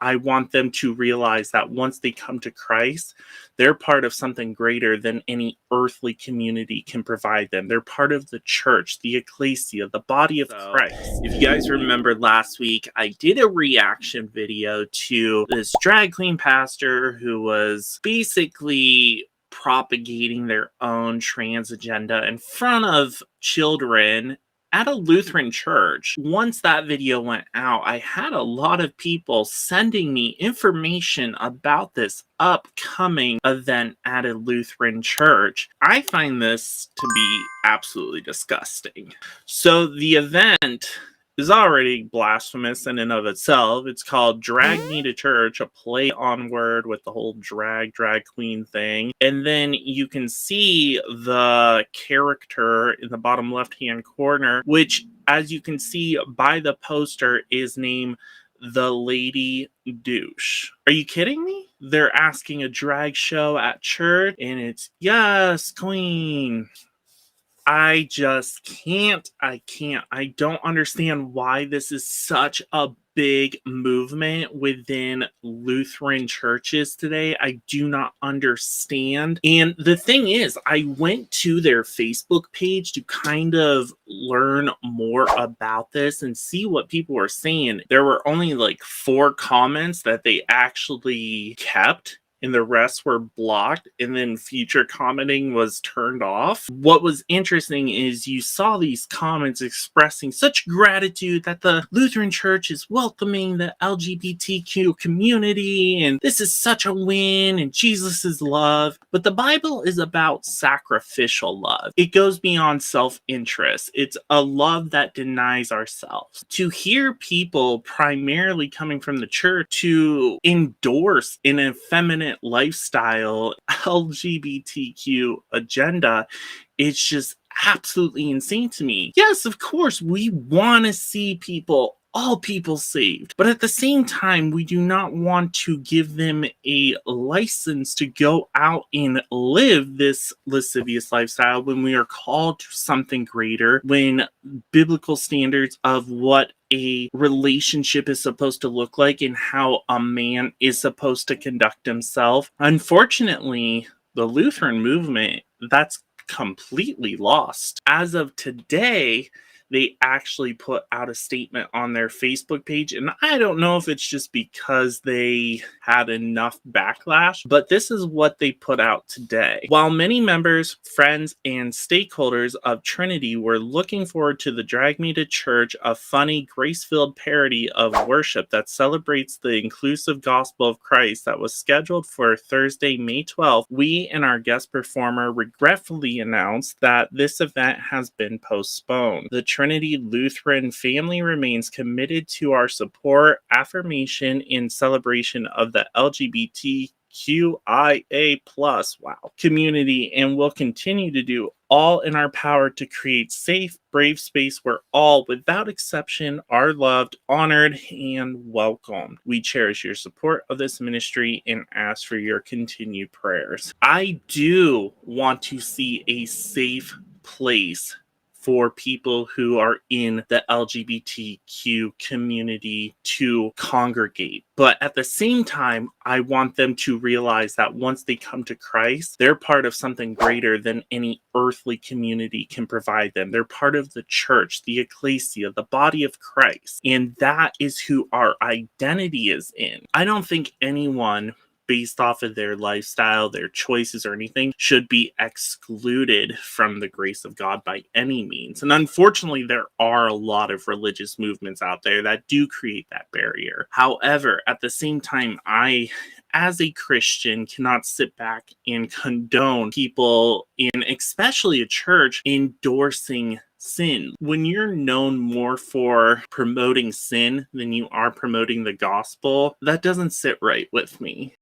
I want them to realize that once they come to Christ, they're part of something greater than any earthly community can provide them. They're part of the church, the ecclesia, the body of Christ. If you guys remember last week, I did a reaction video to this drag queen pastor who was basically propagating their own trans agenda in front of children at a Lutheran church. Once that video went out, I had a lot of people sending me information about this upcoming event at a Lutheran church. I find this to be absolutely disgusting. So the event is already blasphemous in and of itself. It's called Drag Me to Church, a play on word with the whole drag queen thing. And then you can see the character in the bottom left-hand corner, which, as you can see by the poster, is named the Lady Douche. Are you kidding me? They're asking a drag show at church, and it's, yes, queen. I just can't. I don't understand why this is such a big movement within Lutheran churches today. I do not understand. And the thing is, I went to their Facebook page to kind of learn more about this and see what people were saying. There were only like 4 comments that they actually kept, and the rest were blocked, and then future commenting was turned off. What was interesting is you saw these comments expressing such gratitude that the Lutheran Church is welcoming the LGBTQ community, and this is such a win, and Jesus is love. But the Bible is about sacrificial love. It goes beyond self-interest. It's a love that denies ourselves. To hear people primarily coming from the church to endorse an effeminate lifestyle LGBTQ agenda, it's just absolutely insane to me. Yes, of course, we want to see all people saved, but at the same time, we do not want to give them a license to go out and live this lascivious lifestyle when we are called to something greater, when biblical standards of what a relationship is supposed to look like and how a man is supposed to conduct himself. Unfortunately, the Lutheran movement, that's completely lost. As of today, they actually put out a statement on their Facebook page, and I don't know if it's just because they had enough backlash, but this is what they put out today. While many members, friends, and stakeholders of Trinity were looking forward to the Drag Me to Church, a funny, grace-filled parody of worship that celebrates the inclusive gospel of Christ that was scheduled for Thursday, May 12th, we and our guest performer regretfully announced that this event has been postponed. The Trinity Lutheran family remains committed to our support, affirmation, and celebration of the LGBTQIA+ community, and will continue to do all in our power to create safe, brave space where all, without exception, are loved, honored, and welcomed. We cherish your support of this ministry and ask for your continued prayers. I do want to see a safe place for people who are in the LGBTQ community to congregate. But at the same time, I want them to realize that once they come to Christ, they're part of something greater than any earthly community can provide them. They're part of the church, the ecclesia, the body of Christ. And that is who our identity is in. I don't think anyone, based off of their lifestyle, their choices, or anything, should be excluded from the grace of God by any means. And unfortunately, there are a lot of religious movements out there that do create that barrier. However, at the same time, I, as a Christian, cannot sit back and condone people, in especially a church, endorsing sin. When you're known more for promoting sin than you are promoting the gospel, that doesn't sit right with me.